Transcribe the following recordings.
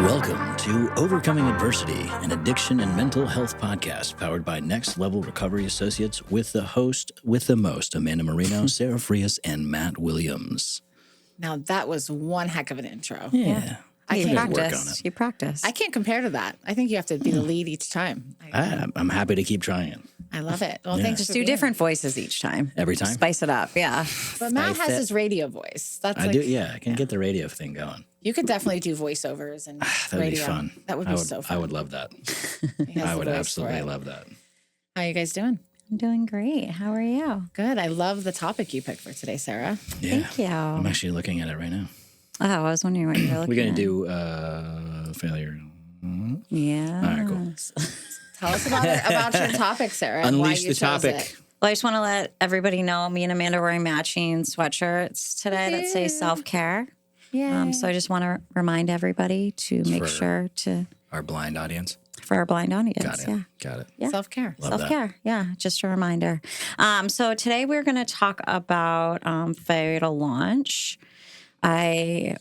Welcome to Overcoming Adversity, an addiction and mental health podcast powered by Next Level Recovery Associates with the host with the most, Amanda Marino, Sarah Frias, and Matt Williams. Now that was one heck of an intro. Yeah. I You can't guys work on practice. it. You practice. I can't compare to that. I think you have to be the lead each time. I'm happy to keep trying. I love it. Well, Yeah. thanks. Just for do being different voices each time. Every time? Spice it up. Yeah. But Matt Spice has it. his radio voice. That's I like, do, yeah. I can get the radio thing going. You could definitely do voiceovers and That'd radio. be fun. That would be so fun. I would love that. He has I the would voice for absolutely it. love that. How you guys doing? I'm doing great. How are you? Good. I love the topic you picked for today, Sarah. Yeah. Thank you. I'm actually looking at it right now. Oh, I was wondering what you were looking We're going at. to do failure. Yeah. All right, cool. Tell us about your topic, Sarah. and why Unleash you the chose topic. it. Well, I just want to let everybody know me and Amanda are wearing matching sweatshirts today that say self-care. Yeah. So I just want to remind everybody to make for- sure to, Our blind audience. for our blind audience. Got it. Yeah. Got it. Yeah. Self-care. Love that. Self-care. Yeah. Just a reminder. So today we're going to talk about failure to launch. I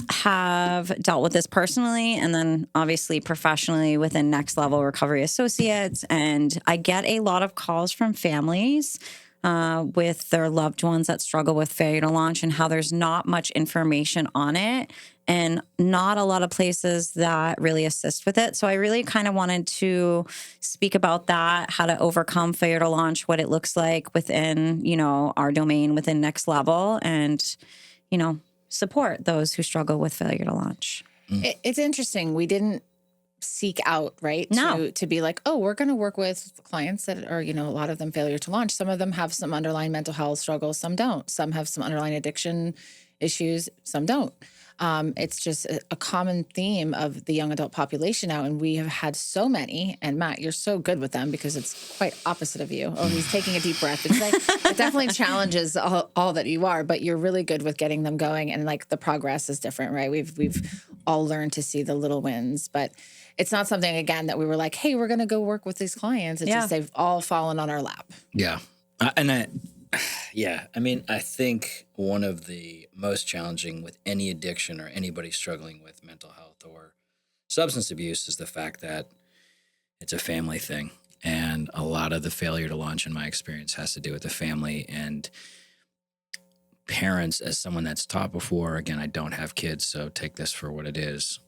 have dealt with this personally and then obviously professionally within Next Level Recovery Associates. And I get a lot of calls from families with their loved ones that struggle with failure to launch and how there's not much information on it and not a lot of places that really assist with it. So I really kind of wanted to speak about that, how to overcome failure to launch, what it looks like within, our domain within Next Level and, support those who struggle with failure to launch. It's interesting. We didn't seek out, right? No. To be like, oh, we're going to work with clients that are, a lot of them failure to launch. Some of them have some underlying mental health struggles. Some don't. Some have some underlying addiction issues. Some don't. It's just a common theme of the young adult population now. And we have had so many. And Matt, you're so good with them because it's quite opposite of you. Oh, he's taking a deep breath. It's like, it definitely challenges all that you are, but you're really good with getting them going. And like the progress is different, right? We've all learned to see the little wins, but it's not something, again, that we were like, hey, we're going to go work with these clients. It's just they've all fallen on our lap. Yeah. I think one of the most challenging with any addiction or anybody struggling with mental health or substance abuse is the fact that it's a family thing. And a lot of the failure to launch, in my experience, has to do with the family and parents. As someone that's taught before, again, I don't have kids, so take this for what it is.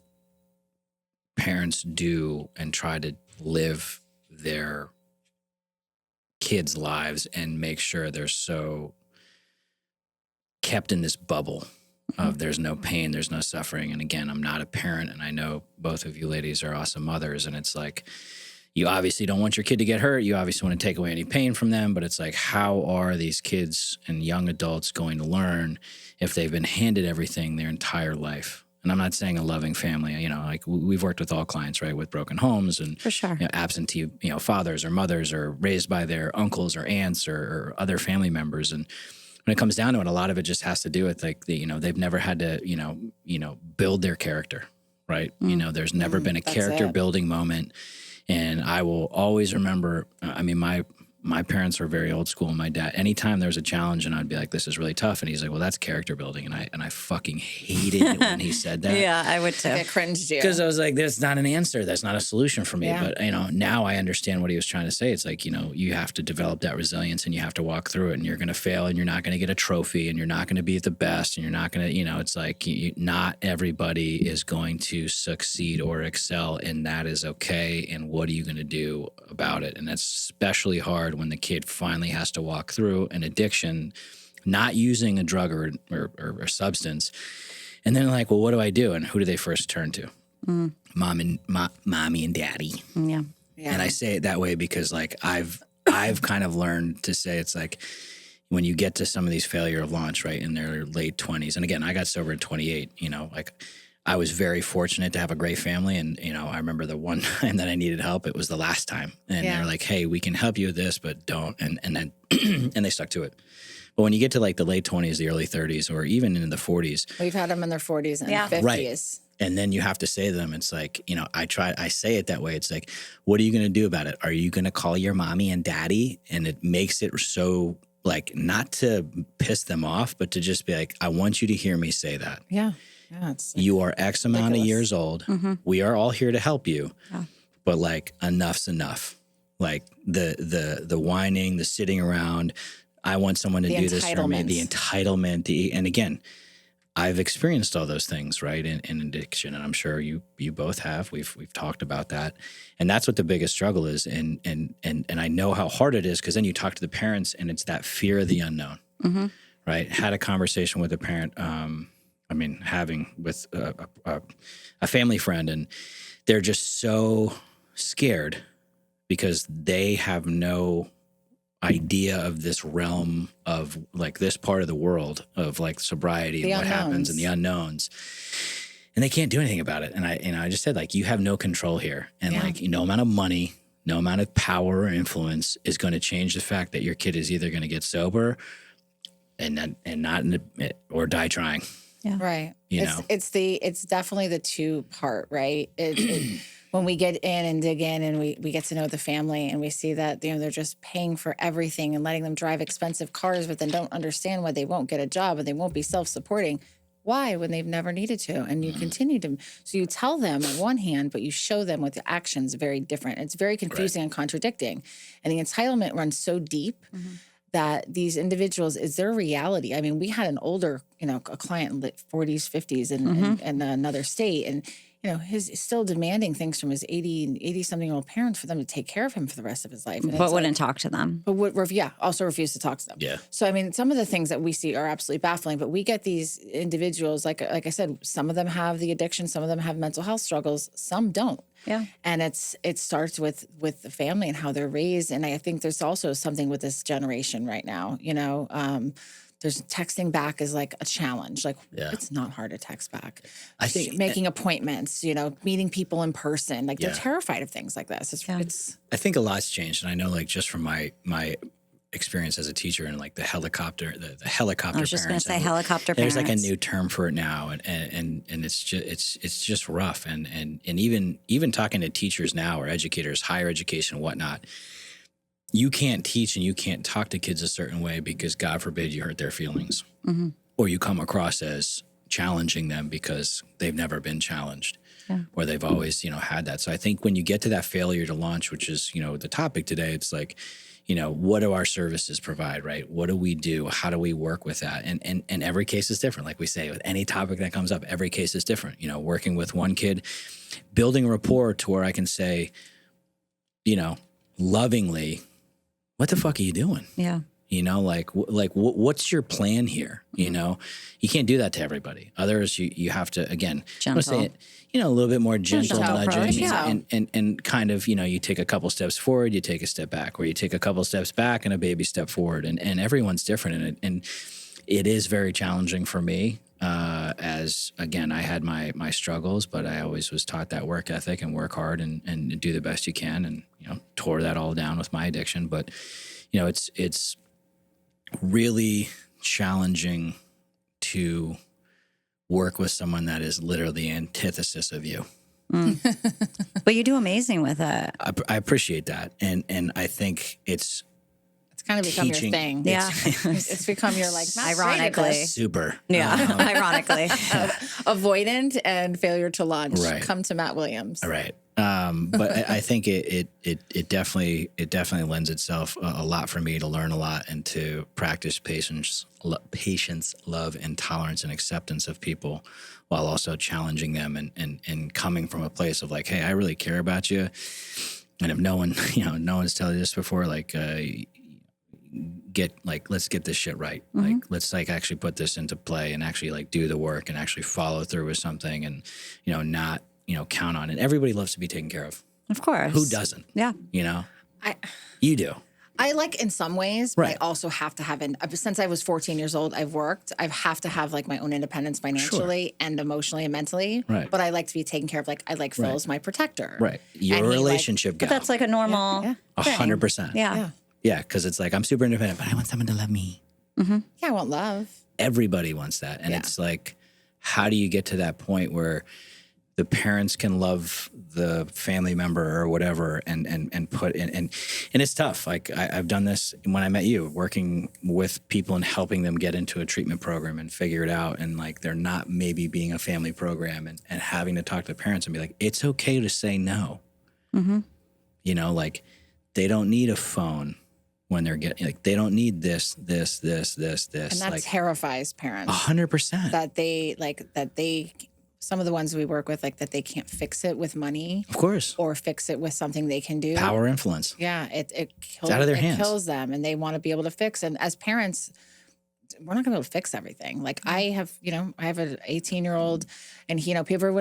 Parents do and try to live their kids' lives and make sure they're so kept in this bubble of there's no pain, there's no suffering. And again, I'm not a parent, and I know both of you ladies are awesome mothers, and it's like, you obviously don't want your kid to get hurt. You obviously want to take away any pain from them, but it's like, how are these kids and young adults going to learn if they've been handed everything their entire life? And I'm not saying a loving family, like we've worked with all clients, right, with broken homes and For sure. Absentee, fathers or mothers or raised by their uncles or aunts or other family members. And when it comes down to it, a lot of it just has to do with like, they've never had to, build their character, right? There's never been a character building moment. And I will always remember, my parents were very old school. My dad, anytime there was a challenge and I'd be like, this is really tough. And he's like, well, that's character building. And I fucking hated it when he said that. Yeah, I would too. It cringed you. Because I was like, that's not an answer. That's not a solution for me. Yeah. But, now I understand what he was trying to say. It's like, you have to develop that resilience and you have to walk through it, and you're going to fail and you're not going to get a trophy and you're not going to be the best and you're not going to, it's like not everybody is going to succeed or excel, and that is okay. And what are you going to do about it? And that's especially hard when the kid finally has to walk through an addiction, not using a drug or substance. And then like, well, what do I do? And who do they first turn to? Mommy and daddy. Yeah. And I say it that way because like I've kind of learned to say, it's like when you get to some of these failure of launch, right, in their late 20s. And again, I got sober at 28, like I was very fortunate to have a great family. And, I remember the one time that I needed help, it was the last time. And they're like, hey, we can help you with this, but don't. And then, and they stuck to it. But when you get to like the late 20s, the early 30s, or even in the 40s. We've had them in their 40s and 50s. Right. And then you have to say to them, it's like, I say it that way. It's like, what are you going to do about it? Are you going to call your mommy and daddy? And it makes it so like not to piss them off, but to just be like, I want you to hear me say that. Yeah. Yeah. It's You are X amount of ridiculous. years old. Mm-hmm. We are all here to help you. Yeah. But like enough's enough. Like the whining, the sitting around. I want someone to The do this for me. The entitlements. entitlement. And again, I've experienced all those things, right? In addiction, and I'm sure you both have. We've talked about that, and that's what the biggest struggle is. And I know how hard it is because then you talk to the parents, and it's that fear of the unknown, Mm-hmm. right? Had a conversation with a parent. Having with a family friend, and they're just so scared because they have no idea of this realm of like this part of the world of like sobriety and what happens and the unknowns, and they can't do anything about it. And I just said, like, you have no control here, and like no amount of money, no amount of power or influence is going to change the fact that your kid is either going to get sober and not or die trying. Yeah. Right. You know? It's definitely the two part, right? When we get in and dig in and we get to know the family and we see that, they're just paying for everything and letting them drive expensive cars, but then don't understand why they won't get a job and they won't be self-supporting. Why? When they've never needed to. And you continue to. So you tell them on one hand, but you show them with the actions very different. It's very confusing and contradicting. And the entitlement runs so deep that these individuals, is their reality. I mean, we had an older, a client in the 40s, 50s in another state. And, he's still demanding things from his 80-something-year-old parents for them to take care of him for the rest of his life. And But wouldn't talk to them. But also refuse to talk to them. Yeah. So, I mean, some of the things that we see are absolutely baffling, but we get these individuals, like I said, some of them have the addiction, some of them have mental health struggles, some don't. Yeah. And it starts with the family and how they're raised. And I think there's also something with this generation right now, there's texting back is like a challenge. Like it's not hard to text back. I think making appointments, meeting people in person, like they're terrified of things like this. It's I think a lot's changed. And I know, like, just from my experience as a teacher and like the helicopter I was just going to parents, say helicopter parents. there's like a new term for it now. And it's just rough. And even talking to teachers now or educators, higher education and whatnot, you can't teach and you can't talk to kids a certain way because God forbid you hurt their feelings or you come across as challenging them because they've never been challenged or they've always, had that. So I think when you get to that failure to launch, which is, the topic today, it's like, what do our services provide, right? What do we do? How do we work with that? And every case is different. Like we say, with any topic that comes up, every case is different. Working with one kid, building rapport to where I can say, lovingly, what the fuck are you doing? Yeah. What's your plan here? You can't do that to everybody. Others, you have to, again, I want to say it, a little bit more gentle nudging and kind of, you take a couple steps forward, you take a step back, or you take a couple steps back and a baby step forward. And everyone's different in it. And it is very challenging for me. As again, I had my struggles, but I always was taught that work ethic and work hard and do the best you can. And, tore that all down with my addiction. But, it's really challenging to work with someone that is literally the antithesis of you. But you do amazing with it. I appreciate that. And I think it's kind of become teaching. Your thing. Yeah. It's become your ironically. Super. Yeah. Ironically. Avoidant and failure to launch. Right. Come to Matt Williams. Right. But I think it definitely lends itself a lot for me to learn a lot and to practice patience, love, and tolerance and acceptance of people while also challenging them and coming from a place of like, hey, I really care about you. And if no one's telling you this before, like, let's get this shit right. Like, let's actually put this into play and actually do the work and actually follow through with something and, not, count on it. Everybody loves to be taken care of. Of course. Who doesn't? Yeah. You do. I like in some ways, but Right. I also have to have since I was 14 years old, I've worked. I have to have my own independence financially and emotionally and mentally. Right. But I like to be taken care of. I like Phil as my protector. Right. You're And a he, relationship But guy. that's like a normal. Yeah. 100%. Yeah. Yeah. Because it's I'm super independent, but I want someone to love me. Yeah, I want love. Everybody wants that. And it's how do you get to that point where the parents can love the family member or whatever and put in and it's tough. Like I've done this when I met you, working with people and helping them get into a treatment program and figure it out, and like they're not maybe being a family program and having to talk to the parents and be like, it's okay to say no. You know, like they don't need a phone when they're getting, like they don't need this. And that like, terrifies parents. 100%. That they some of the ones we work with, like that they can't fix it with money. Of course. Or fix it with something they can do. Power influence. Yeah, it kills, it's out of their hands. Kills them, and they want to be able to fix. And as parents, we're not going to be able to fix everything. Like I have an 18-year-old, and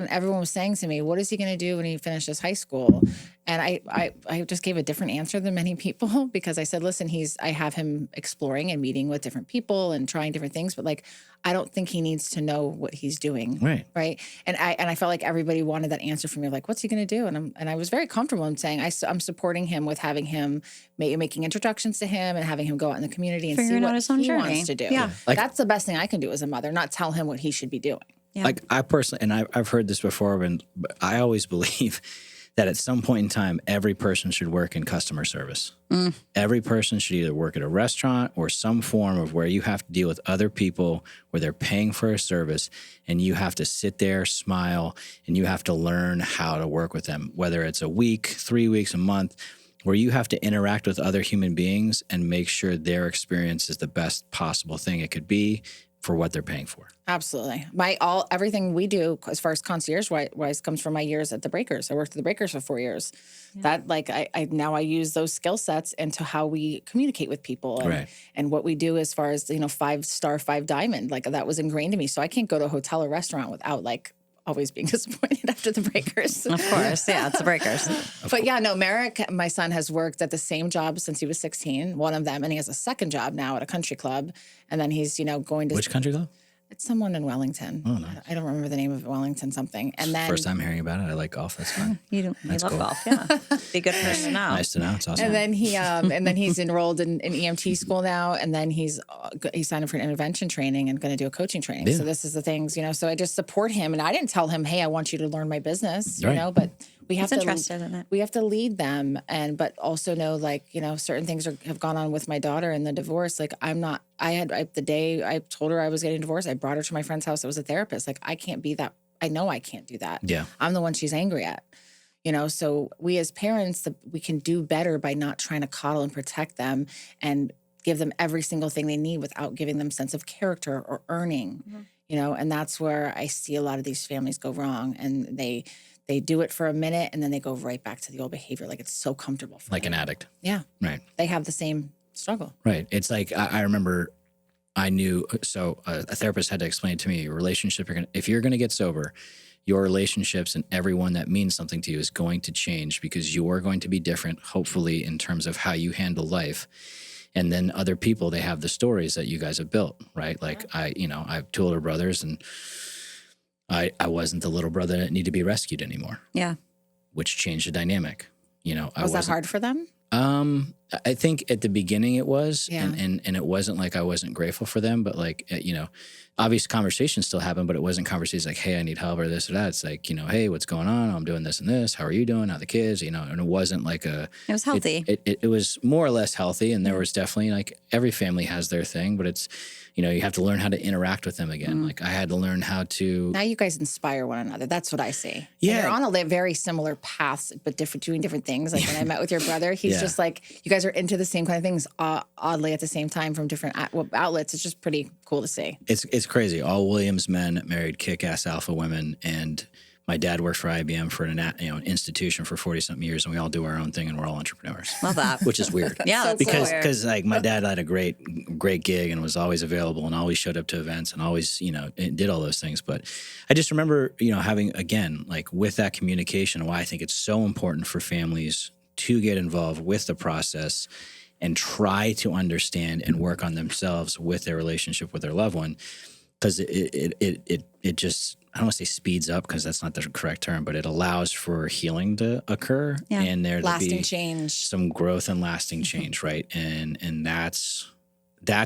everyone was saying to me, "What is he going to do when he finishes high school?" And I just gave a different answer than many people, because I said, "Listen, I have him exploring and meeting with different people and trying different things, but like I don't think he needs to know what he's doing." Right. And I felt like everybody wanted that answer from me, like, "What's he going to do?" And I was very comfortable in saying I'm supporting him with having him making introductions to him and having him go out in the community and Figuring see out what his own he journey. wants to do. Yeah. Like, that's the best thing I can do as a mother, not tell him what he should be doing. Yeah. Like I personally, and I've heard this before, but I always believe that at some point in time, every person should work in customer service. Every person should either work at a restaurant or some form of where you have to deal with other people, where they're paying for a service, and you have to sit there, smile, and you have to learn how to work with them, whether it's a week, 3 weeks, a month, where you have to interact with other human beings and make sure their experience is the best possible thing it could be for what they're paying for. Absolutely. Everything we do as far as concierge wise comes from my years at the Breakers. I worked at the Breakers for 4 years. Yeah. That like I use those skill sets into how we communicate with people and what we do as far as 5-star, 5 diamond. Like that was ingrained in me. So I can't go to a hotel or restaurant without like always being disappointed after the Breakers. Of course. Yeah, it's the Breakers. But yeah, no, Merrick, my son, has worked at the same job since he was 16, one of them, and he has a second job now at a country club. And then he's, going to... Which country club? It's someone in Wellington. Oh, nice. I don't remember the name of it, Wellington something. And then First time hearing about it. I like golf. That's fine. You love cool. golf, yeah. Be good for us to know. Nice to know. It's awesome. And then he's enrolled in EMT school now, and then he's signed up for an intervention training and going to do a coaching training. Yeah. So this is the things, so I just support him, and I didn't tell him, "Hey, I want you to learn my business," but we have interested in it. We have to lead them, but also know, like, certain things have gone on with my daughter and the divorce. Like the day I told her I was getting divorced, I brought her to my friend's house that was a therapist. Like, I can't be that. I know I can't do that. Yeah. I'm the one she's angry at. So we as parents, we can do better by not trying to coddle and protect them and give them every single thing they need without giving them sense of character or earning, and that's where I see a lot of these families go wrong, and they do it for a minute and then they go right back to the old behavior. Like it's so comfortable for like them. an addict. Yeah. Right. They have the same struggle. Right. It's like, I remember I knew, so a therapist had to explain to me, your relationship, if you're going to get sober, your relationships and everyone that means something to you is going to change, because you're going to be different, hopefully, in terms of how you handle life. And then other people, they have the stories that you guys have built, right? Like I have 2 older brothers, and I wasn't the little brother that needed to be rescued anymore. Yeah. Which changed the dynamic. Was that hard for them? I think at the beginning it was, Yeah. and it wasn't like I wasn't grateful for them, but like, obvious conversations still happen, but it wasn't conversations like, "Hey, I need help," or this or that. It's like, "Hey, what's going on? I'm doing this and this. How are you doing? How are the kids?" And it wasn't like It was healthy. It was more or less healthy, and there was definitely, like, every family has their thing, but it's, you have to learn how to interact with them again. Like I had to learn how to. Now you guys inspire one another. That's what I see. Yeah. And you're on a very similar paths, but doing different things. Like when I met with your brother, he's just like, you guys are into the same kind of things, oddly at the same time from different outlets. It's just pretty cool to see. It's crazy. All Williams men married kick-ass alpha women, and my dad worked for IBM for an institution for 40-something years, and we all do our own thing, and we're all entrepreneurs. Love that. Which is weird. Yeah, that's because like my dad had a great gig and was always available and always showed up to events and always did all those things. But I just remember having, again, like, with that communication, why I think it's so important for families to get involved with the process and try to understand and work on themselves with their relationship with their loved one, because it just, I don't want to say speeds up, because that's not the correct term, but it allows for healing to occur and there to be change, some growth and lasting change, right? And that's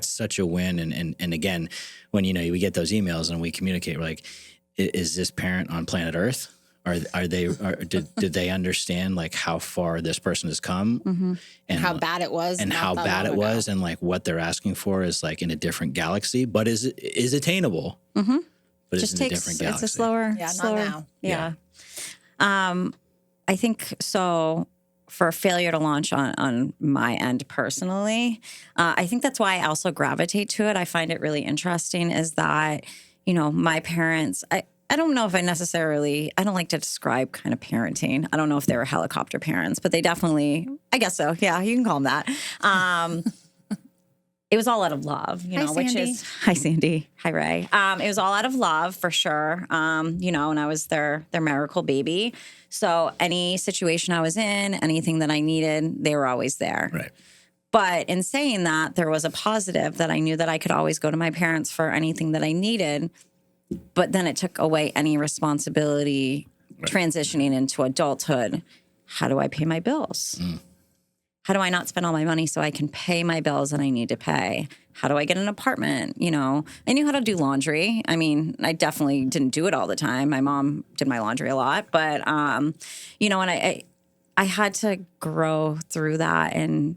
such a win. And again, when we get those emails and we communicate, we're like, is this parent on planet Earth, Did they understand like how far this person has come And how bad it was. and not how that bad long it ago. was and like what they're asking for is like in a different galaxy, but is attainable. But Just it's in a takes, different galaxy. it's a slower, Yeah, not slower. now. Yeah. I think so. For failure to launch on my end personally, I think that's why I also gravitate to it. I find it really interesting is that, my parents, I don't know if I don't like to describe kind of parenting. I don't know if they were helicopter parents, but they definitely, I guess so. Yeah, you can call them that. It was all out of love, Hi, which Sandy. is, hi, Sandy. Hi, Ray. It was all out of love for sure. And I was their miracle baby. So any situation I was in, anything that I needed, they were always there. Right. But in saying that, there was a positive that I knew that I could always go to my parents for anything that I needed. But then it took away any responsibility transitioning into adulthood. How do I pay my bills? How do I not spend all my money so I can pay my bills that I need to pay? How do I get an apartment? I knew how to do laundry. I mean, I definitely didn't do it all the time. My mom did my laundry a lot, but and I had to grow through that. And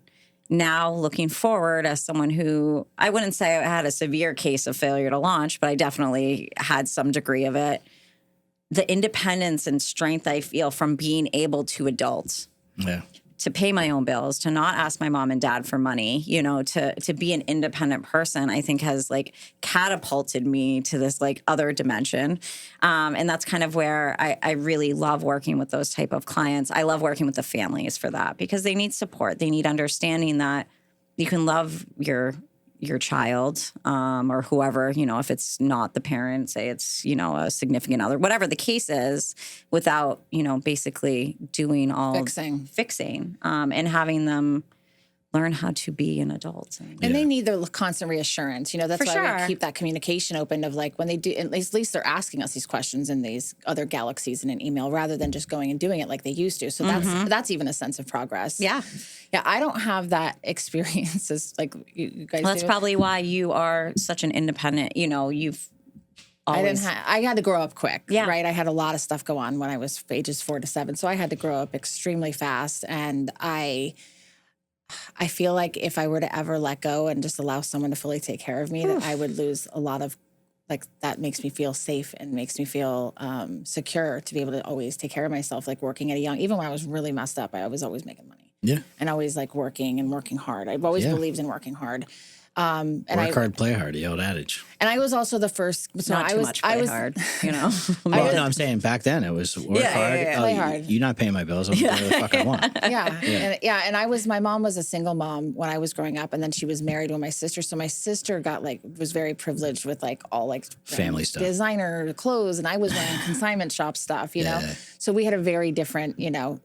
now looking forward as someone who, I wouldn't say I had a severe case of failure to launch, but I definitely had some degree of it. The independence and strength I feel from being able to adult. Yeah. To pay my own bills, to not ask my mom and dad for money, to be an independent person, I think has like catapulted me to this like other dimension. And that's kind of where I really love working with those type of clients. I love working with the families for that because they need support. They need understanding that you can love your child or whoever, if it's not the parent, say it's, a significant other, whatever the case is, without, basically doing all fixing and having them learn how to be an adult. And they need the constant reassurance. That's why we keep that communication open of like when they do, at least they're asking us these questions in these other galaxies in an email rather than just going and doing it like they used to. So that's even a sense of progress. Yeah. Yeah. I don't have that experience as like you guys Well, that's do. probably why you are such an independent, you've always. I had to grow up quick, Yeah. right? I had a lot of stuff go on when I was ages 4 to 7. So I had to grow up extremely fast. And I feel like if I were to ever let go and just allow someone to fully take care of me, that I would lose a lot of, like, that makes me feel safe and makes me feel secure to be able to always take care of myself, like working at even when I was really messed up, I was always making money. Yeah. And always like working hard. I've always believed in working hard. And Work hard, play hard, the old adage. And I was also the first. So Not I too was. much I play was hard, Well, no, I'm saying back then it was work hard. play hard. You're not paying my bills. I'll do whatever the fuck I want. And my mom was a single mom when I was growing up, and then she was married with my sister. So my sister was very privileged with like all like Family stuff, designer clothes, and I was wearing consignment shop stuff, you know. So we had a very different,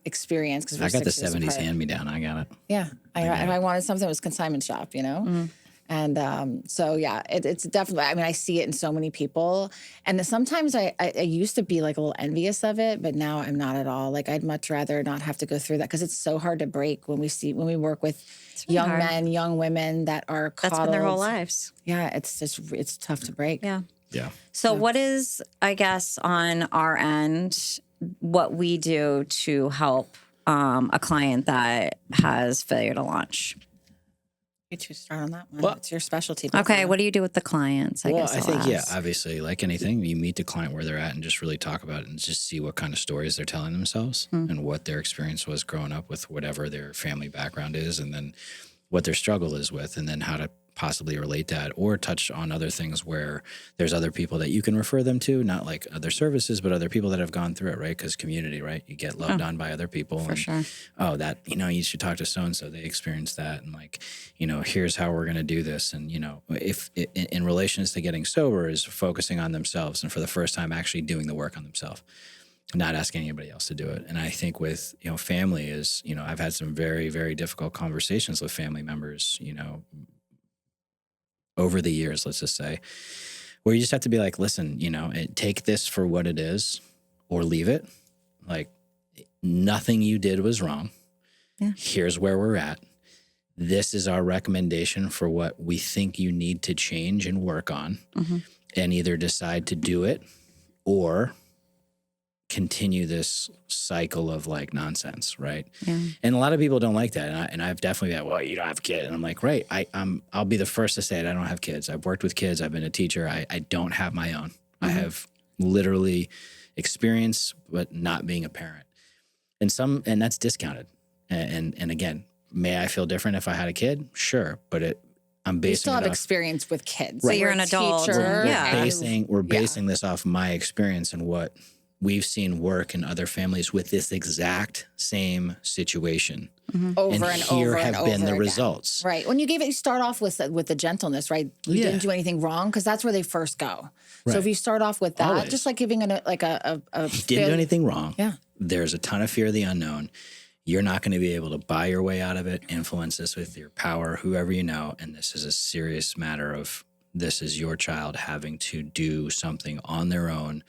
experience because I got the 70s hand me down. I got it. Yeah, I wanted something that was consignment shop, And it's definitely, I mean, I see it in so many people. And sometimes I used to be like a little envious of it, but now I'm not at all. Like, I'd much rather not have to go through that because it's so hard to break when we work with young men, young women that are coddled. That's been their whole lives. Yeah, it's tough to break. Yeah. Yeah. So what is, I guess, on our end, what we do to help a client that has failure to launch? You two start on that one. Well, it's your specialty. Okay, what do you do with the clients? I guess I think, ask. obviously, like anything, you meet the client where they're at and just really talk about it and just see what kind of stories they're telling themselves and what their experience was growing up with whatever their family background is, and then what their struggle is with, and then how to possibly relate that or touch on other things where there's other people that you can refer them to, not like other services, but other people that have gone through it, right? Because community, right? You get loved on by other people. For sure. Oh, that, you should talk to so-and-so. They experienced that. And like, here's how we're going to do this. And, if in relations to getting sober is focusing on themselves and for the first time actually doing the work on themselves, not asking anybody else to do it. And I think with, family is, I've had some very, very difficult conversations with family members, over the years, let's just say, where you just have to be like, listen, take this for what it is or leave it. Like, nothing you did was wrong. Yeah. Here's where we're at. This is our recommendation for what we think you need to change and work on, and either decide to do it or continue this cycle of like nonsense, right? Yeah. And a lot of people don't like that. And I've definitely been, well, you don't have a kid. And I'm like, right, I'll be the first to say it. I don't have kids. I've worked with kids. I've been a teacher. I don't have my own. I have literally experience, but not being a parent. And that's discounted. And again, may I feel different if I had a kid? Sure. But I'm basing You still it have off, experience with kids. So you're an adult. Teacher, Yeah. we're basing this off my experience and what we've seen work in other families with this exact same situation. over and and here over have and been over the again. results. Right. When you start off with the gentleness, right? You Yeah. didn't do anything wrong because that's where they first go. So Right. if you start off with that, Always. just like giving a Didn't do anything wrong. Yeah. There's a ton of fear of the unknown. You're not going to be able to buy your way out of it, influence this with your power, whoever you know. And this is a serious matter of this is your child having to do something on their own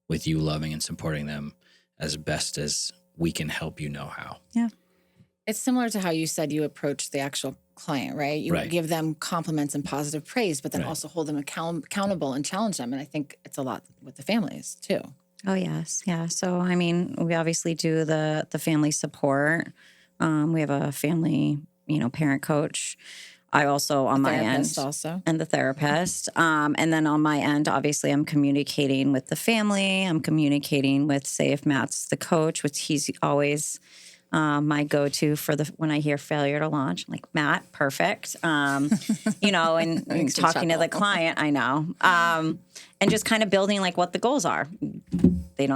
with you loving and supporting them as best as we can help you know how. Yeah. It's similar to how you said you approach the actual client, right? You Right. give them compliments and positive praise, but then Right. also hold them accountable and challenge them. And I think it's a lot with the families too. Oh, yes. Yeah. So, I mean, we obviously do the family support. We have a family, parent coach. I also, on my end, Therapist also. and the therapist. And then on my end, obviously, I'm communicating with the family. I'm communicating with, say, if Matt's the coach, which he's always my go-to for when I hear failure to launch. I'm like, Matt, perfect. And Makes me talking to the chuckle. client, I know. And just kind of building like what the goals are. They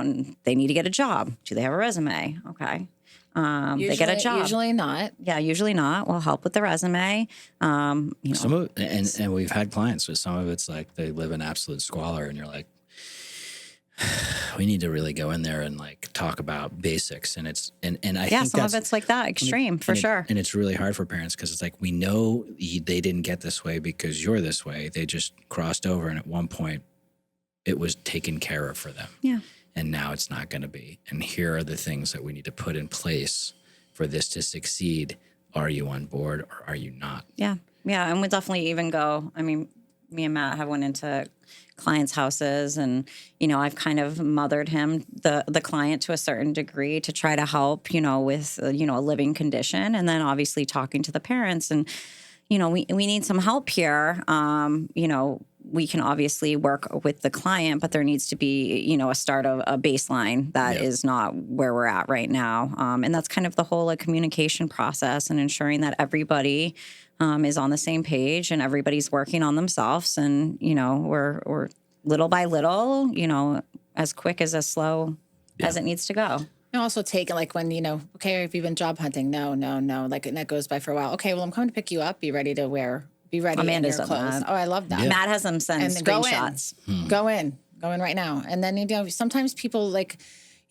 need to get a job. Do they have a resume? Okay. They get a job. Usually not. Yeah, usually not. We'll help with the resume. Some of and we've had clients with some of it's like they live in absolute squalor and you're like, we need to really go in there and like talk about basics. And it's I Yeah, think some that's of it's like that, extreme, for sure. And it's really hard for parents because it's like we know they didn't get this way because you're this way. They just crossed over, and at one point, it was taken care of for them. Yeah. And now it's not going to be. And here are the things that we need to put in place for this to succeed. Are you on board or are you not? Yeah. Yeah. And we definitely even go, I mean, me and Matt have went into clients' houses and, I've kind of mothered him, the client to a certain degree to try to help, with, a living condition. And then obviously talking to the parents and, we need some help here. We can obviously work with the client, but there needs to be, a start of a baseline that is not where we're at right now. And that's kind of the whole communication process and ensuring that everybody is on the same page and everybody's working on themselves. And, we're little by little, as quick as slow as it needs to go. And also take it like when, okay, if you've been job hunting, no. Like, and that goes by for a while. Okay, well, I'm coming to pick you up. Be ready to be ready Amanda's in your done clothes. that. Oh, I love that. Yeah. Matt has them send And go in. screenshots. Go in right now. And then, sometimes people like,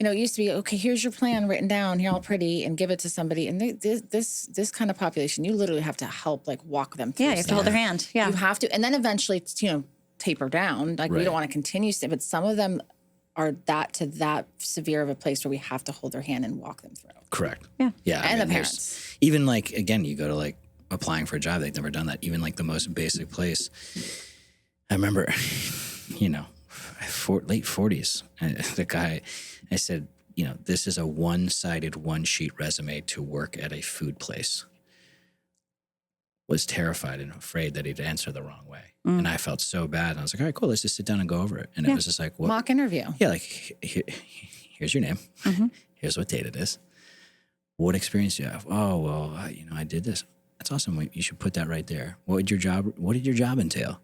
it used to be, okay, here's your plan written down here all pretty and give it to somebody. And this kind of population, you literally have to help like walk them through. Yeah, you have to hold their hand. Yeah. You have to. And then eventually, taper down. Like we Right. don't want to continue, but some of them are to that severe of a place where we have to hold their hand and walk them through. Correct. Yeah. Yeah. And the there's- parents. Even like, again, you go to like applying for a job, they've never done that. Even like the most basic place. I remember, late 40s, the guy, I said, this is a one-sided, one-sheet resume to work at a food place. Was terrified and afraid that he'd answer the wrong way. And I felt so bad. And I was like, all right, cool, let's just sit down and go over it. And it was just like, what? Mock interview. Yeah, like, here's your name. Here's what date it is. What experience do you have? Oh, well, I did this. That's awesome. You should put that right there. What did your job entail?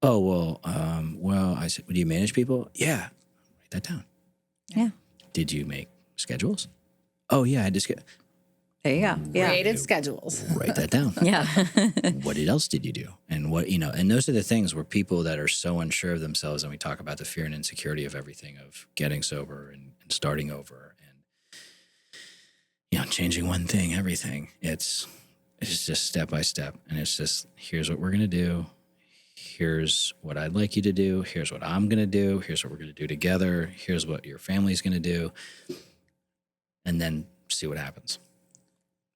Oh, well, I said, do you manage people? Yeah. Write that down. Yeah. Did you make schedules? Oh, yeah, I just There you go. Yeah. Created schedules. write that down. Yeah. What else did you do? And and those are the things where people that are so unsure of themselves, and we talk about the fear and insecurity of everything, of getting sober and starting over and, changing one thing, everything. It's just step by step. And it's just, here's what we're going to do. Here's what I'd like you to do. Here's what I'm going to do. Here's what we're going to do together. Here's what your family's going to do. And then see what happens.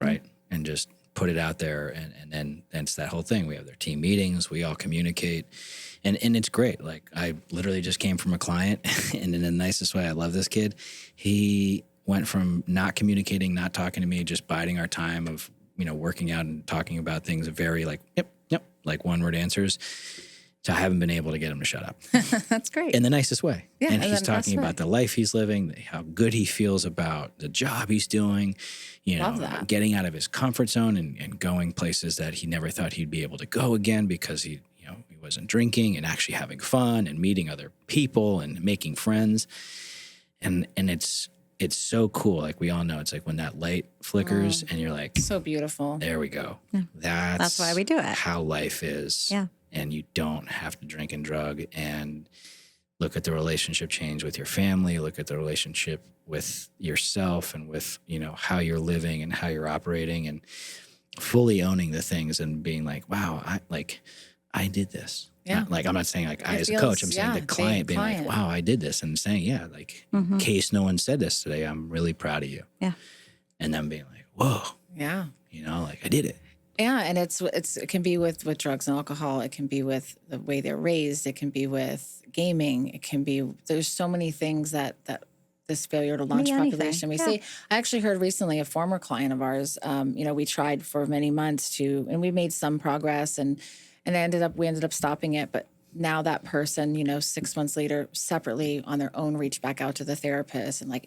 Right. And just put it out there, and then it's that whole thing. We have their team meetings, we all communicate, and it's great. Like, I literally just came from a client, and in the nicest way, I love this kid. He went from not communicating, not talking to me, just biding our time of, working out and talking about things very like, yep, like one-word answers, to I haven't been able to get him to shut up. That's great. In the nicest way. Yeah, and in he's the talking best about way. the life he's living, how good he feels about the job he's doing, Love that. getting out of his comfort zone and going places that he never thought he'd be able to go again because he wasn't drinking, and actually having fun and meeting other people and making friends. And it's so cool. Like, we all know, it's like when that light flickers and you're like, So beautiful. there we go. Yeah. That's why we do it. How life is. Yeah. And you don't have to drink and drug, and look at the relationship change with your family, look at the relationship with yourself and with, how you're living and how you're operating, and fully owning the things and being like, wow, I did this. Yeah. Like, I'm not saying like I It as a feels- coach, I'm saying yeah, the client being client. like, wow, I did this, and saying, yeah, like, Mm-hmm. in case no one said this today, I'm really proud of you. Yeah. And then being like, whoa, Yeah. like, I did it. Yeah, and it can be with drugs and alcohol. It can be with the way they're raised. It can be with gaming. It can be, there's so many things that this failure to launch anything, population we yeah. see. I actually heard recently a former client of ours. We tried for many months and we made some progress, and we ended up stopping it. But now that person, 6 months later, separately on their own, reached back out to the therapist, and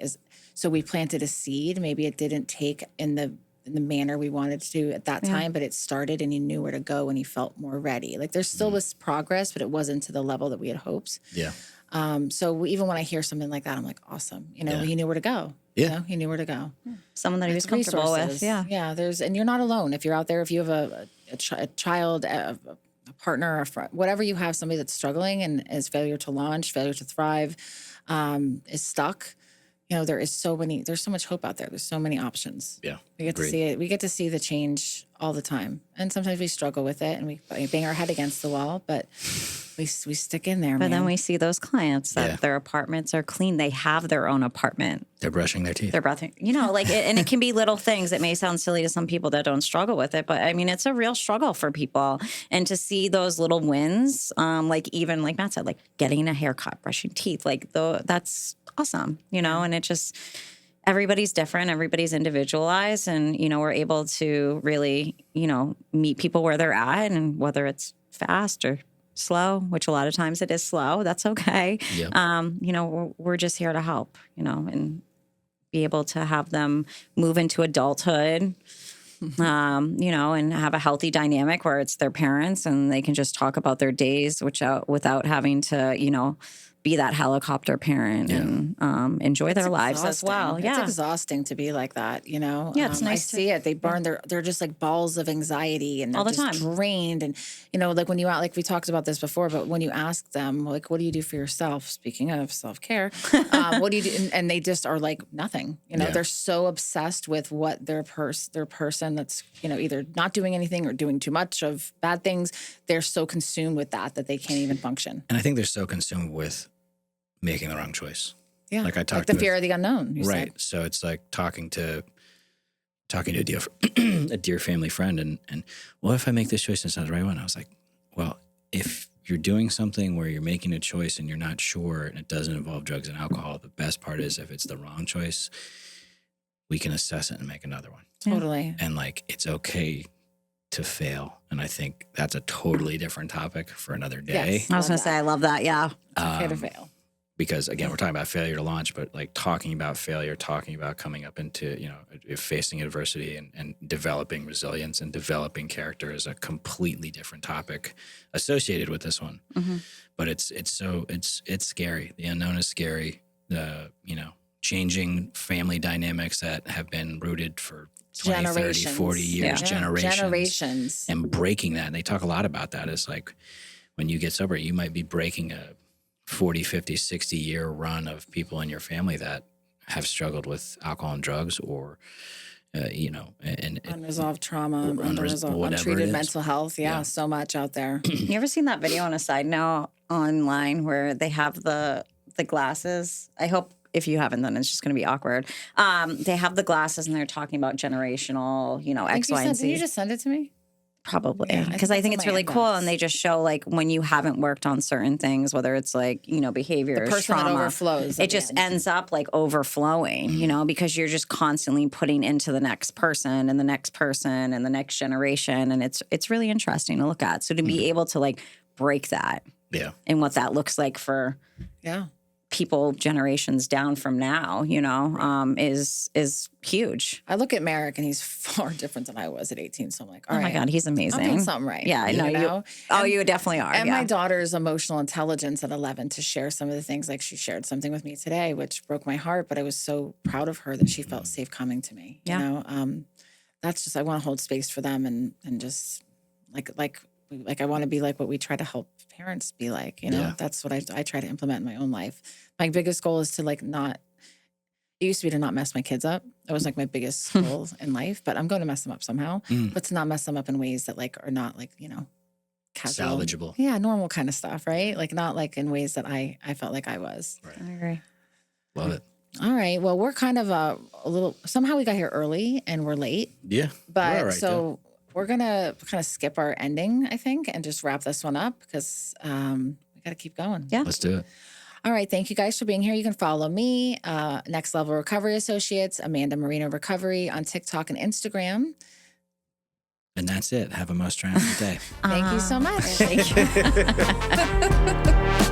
so we planted a seed. Maybe it didn't take in the manner we wanted to at that time, but it started, and he knew where to go, and he felt more ready. Like, there still was progress, but it wasn't to the level that we had hoped. Yeah. So even when I hear something like that, I'm like, awesome. He knew where to go. Yeah. He knew where to go. Someone that he was comfortable with. Yeah. Yeah. And you're not alone. If you're out there, if you have a child, a partner, a friend, whatever you have, somebody that's struggling and is failure to launch, failure to thrive, is stuck. There's so much hope out there. There's so many options. Yeah. We get to see it. We get to see the change all the time. And sometimes we struggle with it and we bang our head against the wall, but we stick in there, But man. then we see those clients that Yeah. their apartments are clean. They have their own apartment. They're brushing their teeth. They're breathing, and it can be little things. It may sound silly to some people that don't struggle with it, but I mean, it's a real struggle for people. And to see those little wins, even like Matt said, like getting a haircut, brushing teeth, that's awesome, and it just, everybody's different, everybody's individualized, and, we're able to really, meet people where they're at, and whether it's fast or slow, which a lot of times it is slow, that's okay. Yep. We're just here to help, and be able to have them move into adulthood, and have a healthy dynamic where it's their parents and they can just talk about their days without having to, be that helicopter parent and enjoy their lives as well. It's exhausting to be like that, Yeah, it's nice I see it. They burn. They're just like balls of anxiety, and they're All the just time. drained. And like when like we talked about this before, but when you ask them, like, what do you do for yourself? Speaking of self-care, what do you do? And they just are like nothing. Yeah. They're so obsessed with what their person that's either not doing anything or doing too much of bad things. They're so consumed with that they can't even function. And I think they're so consumed with making the wrong choice. Yeah, Like I talked the with- fear of the unknown. You Right. said. So it's like talking to a dear family friend, and what if I make this choice and it's not the right one? I was like, well, if you're doing something where you're making a choice and you're not sure and it doesn't involve drugs and alcohol, the best part is if it's the wrong choice, we can assess it and make another one. Totally. And like, it's okay to fail. And I think that's a totally different topic for another day. Yes. I was going to say, I love that. Yeah. It's okay to fail. Because again, we're talking about failure to launch, but like talking about failure, talking about coming up into, facing adversity and developing resilience and developing character is a completely different topic associated with this one. Mm-hmm. But it's scary. The unknown is scary. The, changing family dynamics that have been rooted for 20, 30, 40 years, generations. And breaking that. And they talk a lot about that. It's like when you get sober, you might be breaking a 40, 50, 60-year run of people in your family that have struggled with alcohol and drugs or, and Unresolved trauma, whatever it untreated is. mental health. Yeah, so much out there. You ever seen that video on a side note online where they have the glasses? I hope if you haven't, then it's just going to be awkward. They have the glasses and they're talking about generational, X, Y, and Did you Z. just send it to me? Probably, Yeah, because I think it's it's on my really cool, inbox. and they just show like when you haven't worked on certain things, whether it's like behaviors, The person that trauma, overflows at it the just end. ends up like overflowing, because you're just constantly putting into the next person and the next person and the next generation, and it's really interesting to look at. So to be able to like break that, Yeah. and what that looks like for Yeah. people generations down from now, is huge. I look at Merrick and he's far different than I was at 18. So I'm like, all Oh right. my God, he's amazing. I'm doing something right. Yeah, I know you. Oh, you definitely are. And yeah. my daughter's emotional intelligence at 11 to share some of the things, like she shared something with me today, which broke my heart, but I was so proud of her that she felt safe coming to me. Yeah. That's just, I want to hold space for them and just like I want to be like what we try to help parents be like, Yeah. That's what I try to implement in my own life. My biggest goal is to like not, it used to be to not mess my kids up. That was like my biggest goal in life, but I'm going to mess them up somehow, but to not mess them up in ways that like are not like, casual. Salvageable. Yeah, normal kind of stuff, right? Like not like in ways that I felt like I was. I agree. Love it. All right. Well, we're kind of a little, somehow we got here early and we're late, Yeah. but We're all right, so we're going to kind of skip our ending, I think, and just wrap this one up because we got to keep going. Yeah. Let's do it. All right. Thank you guys for being here. You can follow me, Next Level Recovery Associates, Amanda Marino Recovery on TikTok and Instagram. And that's it. Have a most triumphant day. Thank you so much. Thank you.